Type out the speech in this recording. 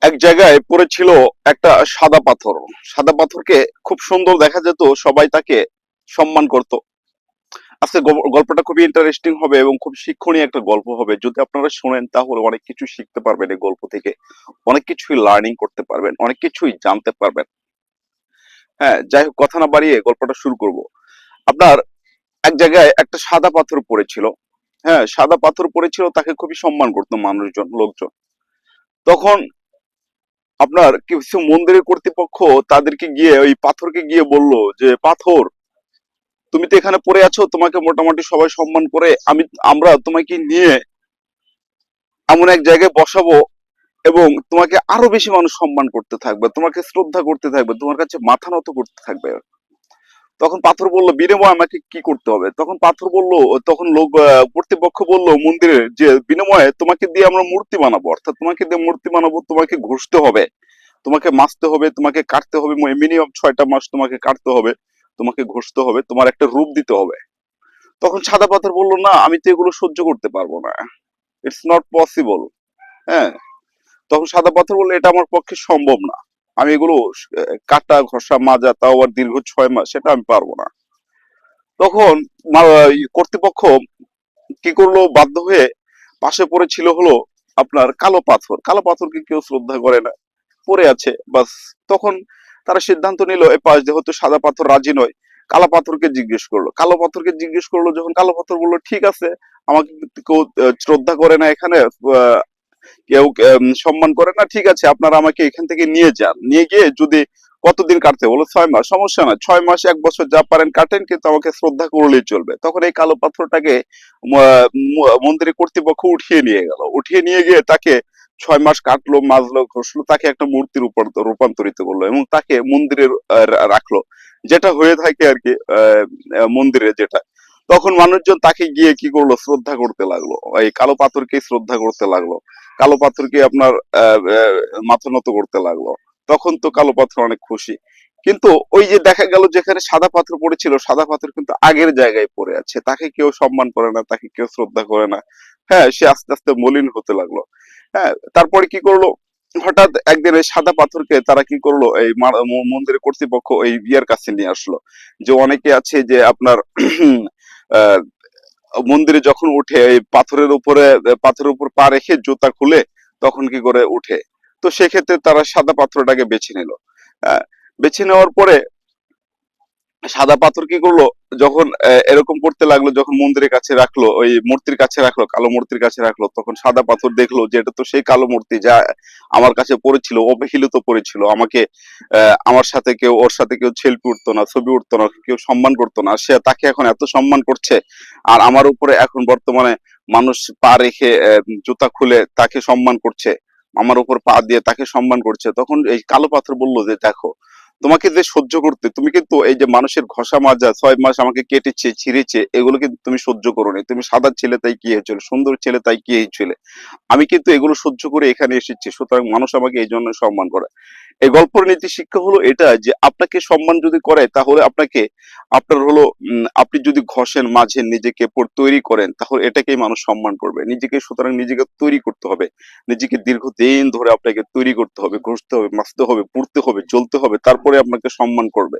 এক জায়গায় পড়েছিল একটা সাদা পাথর। সাদা পাথরকে খুব সুন্দর দেখা যেত, সবাই তাকে সম্মান করত। আজকে গল্পটা খুবই ইন্টারেস্টিং হবে এবং খুব শিক্ষণীয় একটা গল্প হবে। যদি আপনারা শোনেন তাহলে অনেক কিছু শিখতে পারবেন এই গল্প থেকে, অনেক কিছুই লার্নিং করতে পারবেন, অনেক কিছুই জানতে পারবেন। হ্যাঁ, যাই হোক, কথা না বাড়িয়ে গল্পটা শুরু করব। আপনার এক জায়গায় একটা সাদা পাথর পড়েছিল। হ্যাঁ, সাদা পাথর পড়েছিল, তাকে খুবই সম্মান করতো মানুষজন, লোকজন। তখন আপনার কিছু মন্দিরের কর্তৃপক্ষ তাদেরকে গিয়ে, ওই পাথরকে গিয়ে বলল যে, পাথর, তুমি তো এখানে পড়ে আছো, তোমাকে মোটামুটি সবাই সম্মান করে, আমরা তোমাকে নিয়ে এমন এক জায়গায় বসাবো এবং তোমাকে আরো বেশি মানুষ সম্মান করতে থাকবে, তোমাকে শ্রদ্ধা করতে থাকবে, তোমার কাছে মাথা নত করতে থাকবে। তখন পাথর বলল, বিনিময়ে আমাকে কি করতে হবে? তখন পাথর বলল, তখন কর্তৃপক্ষ বলল মন্দিরের, যে বিনিময়ে তোমাকে দিয়ে আমরা মূর্তি বানাবো, অর্থাৎ তোমাকে দিয়ে মূর্তি বানাবো, তোমাকে ঘষতে হবে, তোমাকে মাসতে হবে, তোমাকে কাটতে হবে, মিনিমাম 6টা মাস তোমাকে কাটতে হবে, তোমাকে ঘষতে হবে, তোমার একটা রূপ দিতে হবে। তখন সাদা পাথর বলল, না, আমি তো এগুলো সহ্য করতে পারবো না, ইটস নট পসিবল। হ্যাঁ, তখন সাদা পাথর বলল, এটা আমার পক্ষে সম্ভব না, আমি এগুলো কাটা ঘষা মাজা, তাও আবার দীর্ঘ 6 মাস, সেটা আমি পারবো না। তখন কর্তৃপক্ষ কি করলো, বাধ্য হয়ে পাশে পড়েছিল হলো আপনার কালো পাথর। কালো পাথরকে কেউ শ্রদ্ধা করে না, পড়ে আছে বাস। তখন তারা সিদ্ধান্ত নিল, এ পাশ দিয়ে হয়তো সাদা পাথর রাজি নয়, কালো পাথরকে জিজ্ঞেস করলো। কালো পাথরকে জিজ্ঞেস করলো, যখন কালো পাথর বললো, ঠিক আছে, আমাকে কিন্তু কেউ শ্রদ্ধা করে না এখানে, আহ, কেউ সম্মান করে না, ঠিক আছে, আপনারা আমাকে এখান থেকে নিয়ে যান, নিয়ে গিয়ে যদি কতদিন কাটতে বলো, 6 মাস, সমস্যা না, 6 মাস 1 বছর যা পারেন কাটেন, কিন্তু আমাকে শ্রদ্ধা করলেই চলবে। তখন এই কালো পাথরটাকে মন্দিরের কর্তৃপক্ষ উঠিয়ে নিয়ে গেল, উঠিয়ে নিয়ে গিয়ে তাকে 6 মাস কাটলো, মাজলো, ঘষলো, তাকে একটা মূর্তি রূপান্তরিত করলো এবং তাকে মন্দিরে রাখলো, যেটা হয়ে থাকে আর কি মন্দিরে যেটা। তখন মানুষজন তাকে গিয়ে কি করলো, শ্রদ্ধা করতে লাগলো, এই কালো পাথরকে শ্রদ্ধা করতে লাগলো, কালো পাথরকে আপনার মাথা নত করতে লাগলো। তখন তো কালো পাথর অনেক খুশি। কিন্তু ওই যে দেখা গেল, যেখানে সাদা পাথর পড়েছিল, সাদা পাথর কিন্তু আগের জায়গায় পড়ে আছে, তাকে কেউ সম্মান করে না, তাকে কেউ শ্রদ্ধা করে না। হ্যাঁ, সে আস্তে আস্তে মলিন হতে লাগলো। হ্যাঁ, তারপরে কি করলো, হঠাৎ একদিন এই সাদা পাথরকে তারা কি করলো, এই মন্দিরের কর্তৃপক্ষ এই বিয়ের কাছে নিয়ে আসলো। যে অনেকে আছে যে আপনার আহ, মন্দিরে যখন উঠে এই পাথরের উপর পা রেখে জুতা খুলে তখন কি করে উঠে। তো সেক্ষেত্রে তারা সাদা পাথরটাকে বেছে নিল। আহ, বেছে নেওয়ার পরে সাদা পাথর কি করলো, যখন এরকম করতে লাগলো, যখন মন্দিরের কাছে রাখলো, ওই মূর্তির কাছে রাখলো, কালো মূর্তির কাছে রাখলো, তখন সাদা পাথর দেখলো যে এটা তো সেই কালো মূর্তি যা আমার কাছে পড়েছিল, অবহেলিত পড়েছিল, আমাকে আমার সাথে কেউ, ওর সাথে কেউ সেলফি উঠতো না, ছবি উঠতো না, কেউ সম্মান করতো না, সে তাকে এখন এত সম্মান করছে। আর আমার উপরে এখন বর্তমানে মানুষ পা রেখে জুতা খুলে তাকে সম্মান করছে, আমার উপর পা দিয়ে তাকে সম্মান করছে। তখন এই কালো পাথর বললো যে, দেখো, তোমাকে যে সহ্য করতে, তুমি কিন্তু এই যে মানুষের ঘষা মাজা, 6 মাস আমাকে কেটেছে, ছিঁড়েছে, এগুলো কিন্তু তুমি সহ্য করোনি, তুমি সাদা ছেলে তাই কি হয়েছিল, সুন্দর ছেলে তাই কি হয়েছিল, আমি কিন্তু এগুলো সহ্য করে এখানে এসেছি, সুতরাং মানুষ আমাকে এই জন্য সম্মান করে। এই গল্পের নীতি শিক্ষা হলো এটা, যে আপনাকে সম্মান যদি করে, তাহলে আপনাকে, আপনার হলো আপনি যদি ঘষেন, মাঝেন, নিজেকে তৈরি করেন, তাহলে এটাকেই মানুষ সম্মান করবে। নিজেকে, সুতরাং নিজেকে তৈরি করতে হবে, নিজেকে দীর্ঘদিন ধরে আপনাকে তৈরি করতে হবে, ঘষতে হবে, মাসতে হবে, পুড়তে হবে, জ্বলতে হবে, তারপরে আপনাকে সম্মান করবে।